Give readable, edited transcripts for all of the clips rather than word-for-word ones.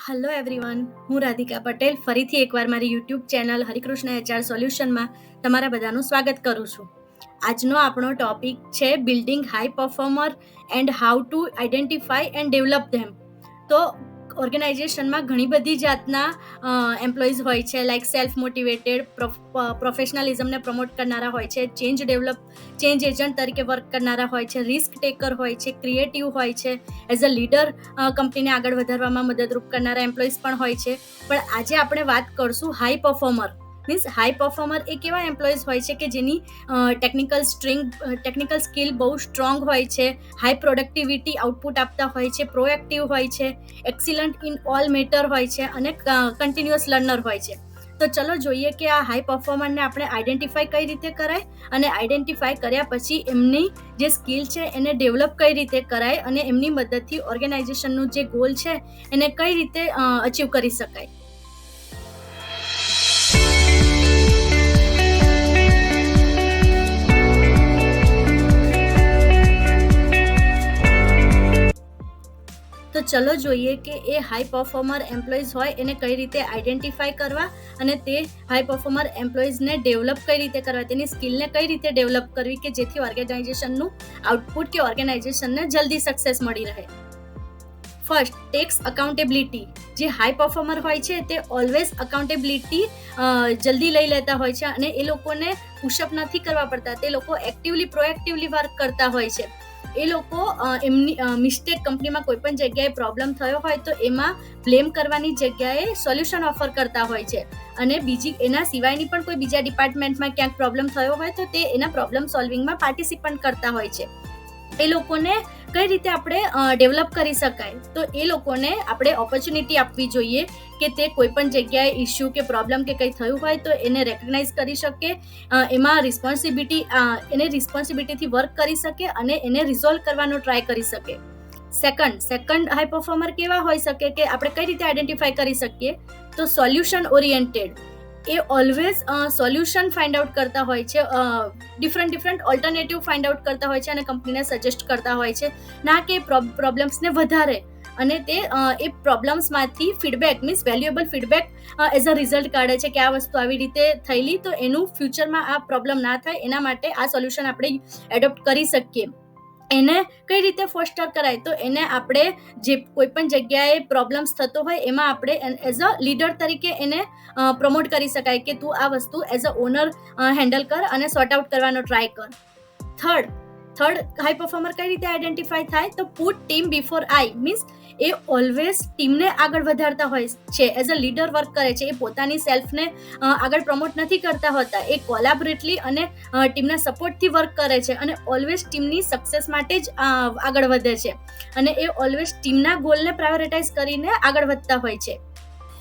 Hello everyone, હું રાધિકા પટેલ ફરીથી એકવાર મારી યુટ્યુબ ચેનલ હરિકૃષ્ણ એચઆર સોલ્યુશનમાં તમારા બધાનું સ્વાગત કરું છું. આજનો આપણો ટોપિક છે building high performer and how to identify and develop them. તો ઓર્ગેનાઇઝેશનમાં ઘણી બધી જાતના એમ્પ્લોઈઝ હોય છે, લાઈક સેલ્ફ મોટિવેટેડ, પ્રોફેશનલિઝમને પ્રમોટ કરનારા હોય છે, ચેન્જ એજન્ટ તરીકે વર્ક કરનારા હોય છે, રિસ્ક ટેકર હોય છે, ક્રિએટિવ હોય છે, એઝ અ લીડર કંપનીને આગળ વધારવામાં મદદરૂપ કરનારા એમ્પ્લોઈઝ પણ હોય છે. પણ આજે આપણે વાત કરશું high performer. Means high performer એક એવા એમ્પ્લોઈઝ હોય છે કે જેની ટેકનિકલ સ્કિલ બહુ સ્ટ્રોંગ હોય છે, હાઈ પ્રોડક્ટિવિટી આઉટપુટ આપતા હોય છે, પ્રોએક્ટિવ હોય છે, એક્સિલન્ટ ઇન ઓલ મેટર હોય છે અને કન્ટિન્યુઅસ લર્નર હોય છે. તો ચલો જોઈએ કે આ હાઈ પરફોર્મરને આપણે આઈડેન્ટિફાઈ કઈ રીતે કરાય અને આઈડેન્ટિફાઈ કર્યા પછી એમની જે સ્કિલ છે એને ડેવલપ કઈ રીતે કરાય અને એમની મદદથી ઓર્ગેનાઇઝેશનનું જે ગોલ છે એને કઈ રીતે અચીવ કરી શકાય. તો ચલો જોઈએ કે એ હાઈ પરફોર્મર એમ્પ્લોઈઝ હોય એને કઈ રીતે આઈડેન્ટિફાઈ કરવા અને તે હાઈ પરફોર્મર એમ્પ્લોઈઝને ડેવલપ કઈ રીતે કરવા, તેની સ્કિલને કઈ રીતે ડેવલપ કરવી કે જેથી ઓર્ગેનાઇઝેશનનું આઉટપુટ કે ઓર્ગેનાઇઝેશનને જલ્દી સક્સેસ મળી રહે. First, tax accountability. જે હાઈ પરફોર્મર હોય છે તે ઓલવેઝ અકાઉન્ટેબિલિટી જલ્દી લઈ લેતા હોય છે અને એ લોકોને પુશઅપ નથી કરવા પડતા, તે લોકો એક્ટિવલી પ્રોએક્ટિવલી વર્ક કરતા હોય છે. એ લોકો એમની મિસ્ટેક, કંપનીમાં કોઈ પણ જગ્યાએ પ્રોબ્લેમ થયો હોય તો એમાં બ્લેમ કરવાની જગ્યાએ સોલ્યુશન ઓફર કરતા હોય છે અને બીજી એના સિવાયની પણ કોઈ બીજા ડિપાર્ટમેન્ટમાં ક્યાંક પ્રોબ્લેમ થયો હોય તો તે એના પ્રોબ્લેમ સોલ્વિંગમાં પાર્ટિસિપન્ટ કરતા હોય છે. એ લોકોને કઈ રીતે આપણે ડેવલપ કરી શકાય, તો એ લોકોને આપણે ઓપોર્ચ્યુનિટી આપવી જોઈએ કે તે કોઈ પણ જગ્યાએ ઇસ્યુ કે પ્રોબ્લેમ કે કંઈ થયું હોય તો એને રેકગ્નાઇઝ કરી શકે, એમાં રિસ્પોન્સિબિલિટીથી વર્ક કરી શકે અને એને રિઝોલ્વ કરવાનો ટ્રાય કરી શકે. સેકન્ડ હાઈ પરફોર્મર કેવા હોઈ શકે કે આપણે કઈ રીતે આઈડેન્ટિફાઈ કરી શકીએ, તો સોલ્યુશન ઓરિએન્ટેડ. એ ઓલવેઝ સોલ્યુશન ફાઇન્ડ આઉટ કરતા હોય છે, ડિફરન્ટ ઓલ્ટરનેટિવ ફાઇન્ડ આઉટ કરતા હોય છે અને કંપનીને સજેસ્ટ કરતા હોય છે, ના કે પ્રોબ્લેમ્સને વધારે. અને તે એ પ્રોબ્લેમ્સમાંથી feedback, means valuable feedback as a result કાઢે છે કે આ વસ્તુ આવી રીતે થયેલી તો એનું ફ્યુચરમાં આ પ્રોબ્લેમ ના થાય એના માટે આ સોલ્યુશન આપણે એડોપ્ટ કરી શકીએ. એને કઈ રીતે ફોસ્ટર કરાય, તો એને આપણે જે કોઈ પણ જગ્યાએ પ્રોબ્લેમ્સ થતો હોય એમાં આપણે એઝ અ લીડર તરીકે એને પ્રમોટ કરી શકાય કે તું આ વસ્તુ એઝ અ ઓનર હેન્ડલ કર અને સોર્ટ આઉટ કરવાનો ટ્રાય કર. થર્ડ હાઈ પરફોર્મર કઈ રીતે આઈડેન્ટિફાઈ થાય, તો પુટ ટીમ બિફોર આઈ. મીન્સ એ ઓલવેઝ ટીમને આગળ વધારતા હોય છે, એઝ અ લીડર વર્ક કરે છે. એ પોતાની સેલ્ફને આગળ પ્રમોટ નથી કરતા હોતા, એ કોલેબોરેટલી અને ટીમના સપોર્ટથી વર્ક કરે છે અને ઓલવેઝ ટીમની સક્સેસ માટે જ આગળ વધે છે અને એ ઓલવેઝ ટીમના ગોલને પ્રાયોરિટાઇઝ કરીને આગળ વધતા હોય છે.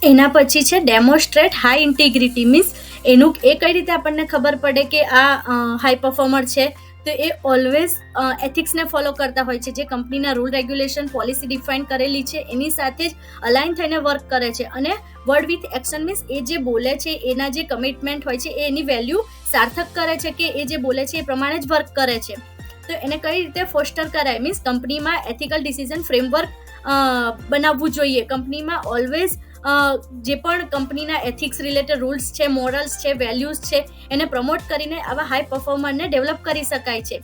એના પછી છે ડેમોન્સ્ટ્રેટ હાઈ ઇન્ટિગ્રિટી. મીન્સ એનું એ કઈ રીતે આપણને ખબર પડે કે આ હાઈ પરફોર્મર છે, તો એ ઓલવેઝ એથિક્સને ફોલો કરતા હોય છે. જે કંપનીના રૂલ, રેગ્યુલેશન, પોલિસી ડિફાઇન કરેલી છે એની સાથે જ અલાઇન થઈને વર્ક કરે છે અને વર્ડ વિથ એક્શન. મીન્સ એ જે બોલે છે, એના જે કમિટમેન્ટ હોય છે, એની વેલ્યુ સાર્થક કરે છે કે એ જે બોલે છે એ પ્રમાણે જ વર્ક કરે છે. તો એને કઈ રીતે ફોસ્ટર કરાય, મીન્સ કંપનીમાં એથિકલ ડિસિઝન ફ્રેમવર્ક બનાવવું જોઈએ. કંપનીમાં ઓલવેઝ જે પણ કંપનીના એથિક્સ રિલેટેડ રૂલ્સ છે, મોરલ્સ છે, વેલ્યુઝ છે, એને પ્રમોટ કરીને આવા હાઈ પરફોર્મરને ડેવલપ કરી શકાય છે.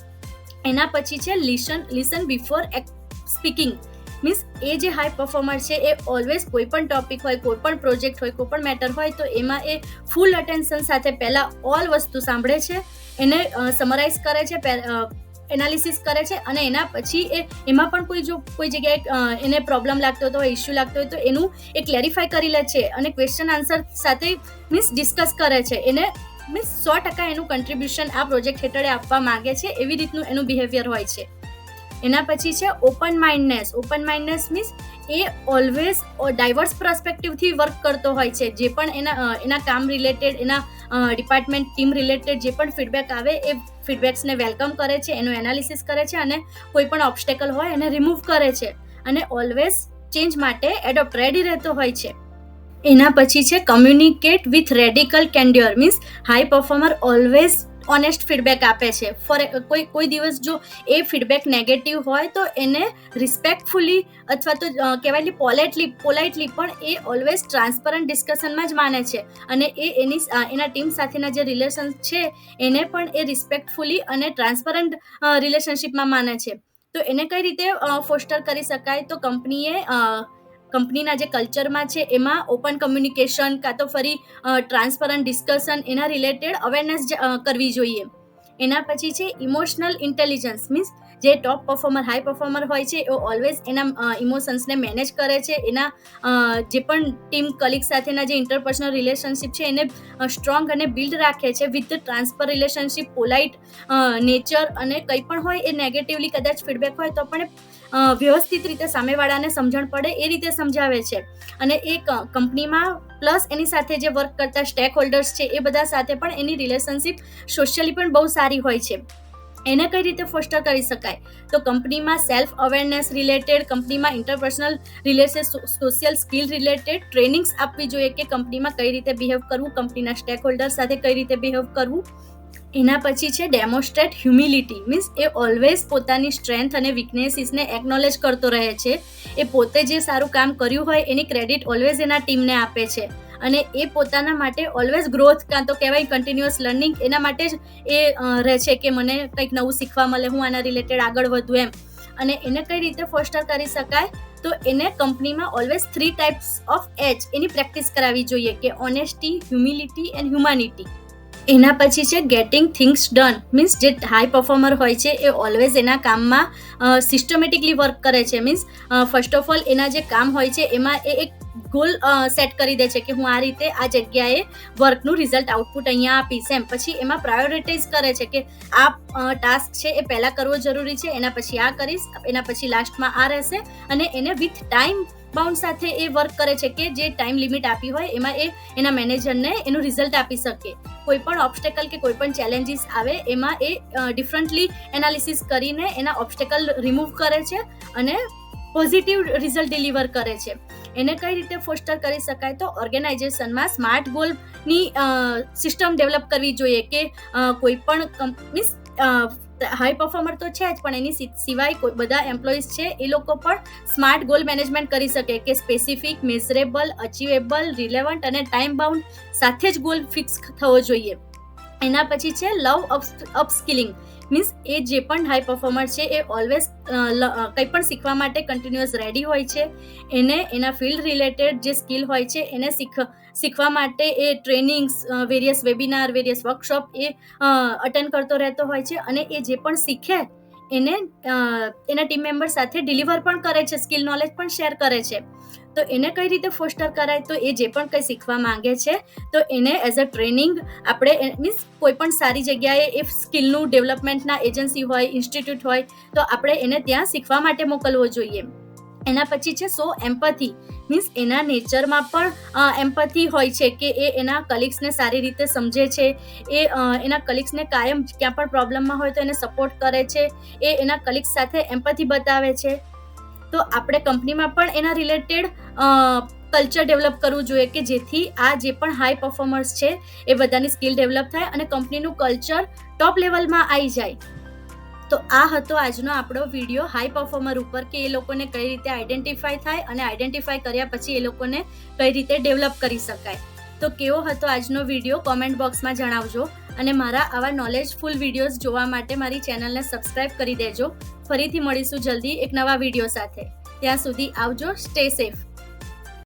એના પછી છે લિસન બિફોર સ્પીકિંગ. મીન્સ એ જે હાઈ પરફોર્મર છે એ ઓલવેઝ કોઈ પણ ટોપિક હોય, કોઈ પણ પ્રોજેક્ટ હોય, કોઈ પણ મેટર હોય તો એમાં એ ફૂલ અટેન્શન સાથે પહેલાં ઓલ વસ્તુ સાંભળે છે, એને સમરાઇઝ કરે છે, એનાલિસિસ કરે છે અને એના પછી એમાં પણ કોઈ જગ્યાએ એને પ્રોબ્લેમ લાગતો હોય, ઇસ્યુ લાગતો હોય તો એનું એ ક્લેરિફાય કરી લે છે અને ક્વેશ્ચન આન્સર સાથે મીન્સ ડિસ્કસ કરે છે. એને મીન્સ 100% એનું કન્ટ્રીબ્યુશન આ પ્રોજેક્ટ હેઠળ આપવા માંગે છે, એવી રીતનું એનું બિહેવિયર હોય છે. એના પછી છે ઓપન માઇન્ડનેસ. મીન્સ એ ઓલવેઝ ડાયવર્સ પર્સપેક્ટિવથી વર્ક કરતો હોય છે. જે પણ એના કામ રિલેટેડ, એના ડિપાર્ટમેન્ટ, ટીમ રિલેટેડ જે પણ ફીડબેક આવે એ ફીડબેક્સને વેલકમ કરે છે, એનું એનાલિસિસ કરે છે અને કોઈ પણ ઓબ્સ્ટેકલ હોય એને રિમૂવ કરે છે અને ઓલવેઝ ચેન્જ માટે એડોપ્ટ રેડી રહેતો હોય છે. એના પછી છે communicate with radical candour. Means high performer always honest feedback આપે છે. કોઈ દિવસ જો એ ફીડબેક નેગેટિવ હોય તો એને રિસ્પેક્ટફુલી અથવા તો કહેવાય પોલાઇટલી પણ એ ઓલવેઝ ટ્રાન્સપરન્ટ ડિસ્કશનમાં જ માને છે, અને એના ટીમ સાથેના જે રિલેશન છે એને પણ એ રિસ્પેક્ટફુલી અને ટ્રાન્સપરન્ટ રિલેશનશિપમાં માને છે. તો એને કઈ રીતે ફોસ્ટર કરી શકાય? તો કંપનીના જે કલ્ચરમાં છે એમાં ઓપન કમ્યુનિકેશન કાં તો ફરી ટ્રાન્સપરન્ટ ડિસ્કશન, એના રિલેટેડ અવેરનેસ કરવી જોઈએ. એના પછી છે ઇમોશનલ ઇન્ટેલિજન્સ, મીન્સ જે ટોપ પરફોર્મર, હાઈ પરફોર્મર હોય છે એ ઓલવેઝ એના ઇમોશન્સને મેનેજ કરે છે. એના જે પણ ટીમ કલીગ સાથેના જે ઇન્ટરપર્સનલ રિલેશનશિપ છે એને સ્ટ્રોંગ અને બિલ્ડ રાખે છે with transfer relationship, polite nature, અને કંઈ પણ હોય એ નેગેટિવલી કદાચ ફીડબેક હોય તો પણ વ્યવસ્થિત રીતે સામેવાળાને સમજણ પડે એ રીતે સમજાવે છે. અને એ કંપનીમાં પ્લસ એની સાથે જે વર્ક કરતા સ્ટેક હોલ્ડર્સ છે એ બધા સાથે પણ એની રિલેશનશિપ સોશિયલી પણ બહુ સારી હોય છે. એને કઈ રીતે ફોસ્ટર કરી શકાય? તો કંપનીમાં સેલ્ફ અવેરનેસ રિલેટેડ, કંપનીમાં interpersonal related, social skill related trainings આપવી જોઈએ કે કંપનીમાં કઈ રીતે બિહેવ કરવું, કંપનીના સ્ટેક હોલ્ડર સાથે કઈ રીતે બિહેવ કરવું. એના પછી છે ડેમોન્સ્ટ્રેટ હ્યુમિલિટી, મીન્સ એ ઓલવેઝ પોતાની સ્ટ્રેન્થ અને વીકનેસીસને એકનોલેજ કરતો રહે છે. એ પોતે જે સારું કામ કર્યું હોય એની ક્રેડિટ ઓલવેઝ એના ટીમને આપે છે, અને એ પોતાના માટે ઓલવેઝ ગ્રોથ કાં તો કહેવાય કન્ટિન્યુઅસ લર્નિંગ, એના માટે જ એ રહે છે કે મને કંઈક નવું શીખવા મળે, હું આના રિલેટેડ આગળ વધું એમ. અને એને કઈ રીતે ફોસ્ટર કરી શકાય? તો એને કંપનીમાં always 3 types of H any practice કરાવવી જોઈએ કે ઓનેસ્ટી, હ્યુમિલિટી એન્ડ હ્યુમાનિટી. એના પછી છે ગેટિંગ થિંગ્સ ડન, મીન્સ જે હાઈ પરફોર્મર હોય છે એ ઓલવેઝ એના કામમાં સિસ્ટમેટિકલી વર્ક કરે છે. મીન્સ ફર્સ્ટ ઓફ ઓલ એના જે કામ હોય છે એમાં એ એક ગોલ સેટ કરી દે છે કે હું આ રીતે આ જગ્યાએ વર્કનું રિઝલ્ટ આઉટપુટ અહીંયા આપીશ એમ. પછી એમાં પ્રાયોરિટાઇઝ કરે છે કે આ ટાસ્ક છે એ પહેલાં કરવો જરૂરી છે, એના પછી આ કરીશ, એના પછી લાસ્ટમાં આ રહેશે, અને એને વિથ ટાઈમ બાઉન્ડ સાથે એ વર્ક કરે છે કે જે ટાઈમ લિમિટ આપી હોય એમાં એ એના મેનેજરને એનું રિઝલ્ટ આપી શકે. કોઈ પણ ઓબ્સ્ટેકલ કે કોઈ પણ ચેલેન્જીસ આવે એમાં એ ડિફરન્ટલી એનાલિસિસ કરીને એના ઓબ્સ્ટેકલ રિમૂવ કરે છે અને પોઝિટિવ રિઝલ્ટ ડિલિવર કરે છે. એને કઈ રીતે ફોસ્ટર કરી શકાય? તો ઓર્ગેનાઇઝેશનમાં સ્માર્ટ ગોલની સિસ્ટમ ડેવલપ કરવી જોઈએ કે કોઈ પણ કંપની હાઈ પરફોર્મર તો છે જ, પણ એની સિવાય કોઈ બધા એમ્પ્લોઈઝ છે એ લોકો પણ સ્માર્ટ ગોલ મેનેજમેન્ટ કરી શકે કે સ્પેસિફિક, મેઝરેબલ, અચીવેબલ, રિલેવન્ટ અને ટાઈમ બાઉન્ડ સાથે જ ગોલ ફિક્સ થવો જોઈએ. એના પછી છે અપસ્કિલિંગ, મીન્સ એ જે પણ હાઈ પરફોર્મર છે એ ઓલવેઝ કંઈ પણ શીખવા માટે કન્ટિન્યુઅસ રેડી હોય છે. એને એના ફિલ્ડ રિલેટેડ જે સ્કિલ હોય છે એને શીખવા માટે એ trainings, various webinar, various workshop એ અટેન્ડ કરતો રહેતો હોય છે, અને એ જે પણ શીખે એને એના ટીમ મેમ્બર સાથે ડિલિવર પણ કરે છે, સ્કિલ નોલેજ પણ શેર કરે છે. તો એને કઈ રીતે ફોસ્ટર કરાય? તો એ જે પણ કંઈ શીખવા માંગે છે તો એને એઝ અ ટ્રેનિંગ આપણે મીન્સ કોઈ પણ સારી જગ્યાએ એ સ્કિલનું ડેવલપમેન્ટના એજન્સી હોય, ઇન્સ્ટિટ્યૂટ હોય તો આપણે એને ત્યાં શીખવા માટે મોકલવો જોઈએ. એના પછી છે એમ્પથી, મીન્સ એના નેચરમાં પણ એમ્પથી હોય છે કે એ એના કલીગ્સને સારી રીતે સમજે છે, એ એના કલીગ્સને કાયમ ક્યાં પણ પ્રોબ્લેમમાં હોય તો એને સપોર્ટ કરે છે, એ એના કલીગ્સ સાથે એમ્પથી બતાવે છે. તો આપણે કંપનીમાં પણ એના રિલેટેડ કલ્ચર ડેવલપ કરવું જોઈએ કે જેથી આ જે પણ હાઈ પરફોર્મર્સ છે એ બધાની સ્કિલ ડેવલપ થાય અને કંપનીનું કલ્ચર ટોપ લેવલમાં આવી જાય. તો આ હતો આજનો આપણો વિડીયો હાઈ પરફોર્મર ઉપર કે એ લોકોને કઈ રીતે આઈડેન્ટિફાય થાય અને આઈડેન્ટિફાય કર્યા પછી એ લોકોને કઈ રીતે ડેવલપ કરી શકાય. તો કેવો હતો આજનો વિડીયો કોમેન્ટ બોક્સમાં જણાવજો, અને મારા આવા નોલેજફુલ વિડીયોઝ જોવા માટે મારી ચેનલને સબસ્ક્રાઇબ કરી દેજો. ફરીથી મળીશું જલ્દી એક નવા વિડીયો સાથે. ત્યાં સુધી આવજો, સ્ટે સેફ.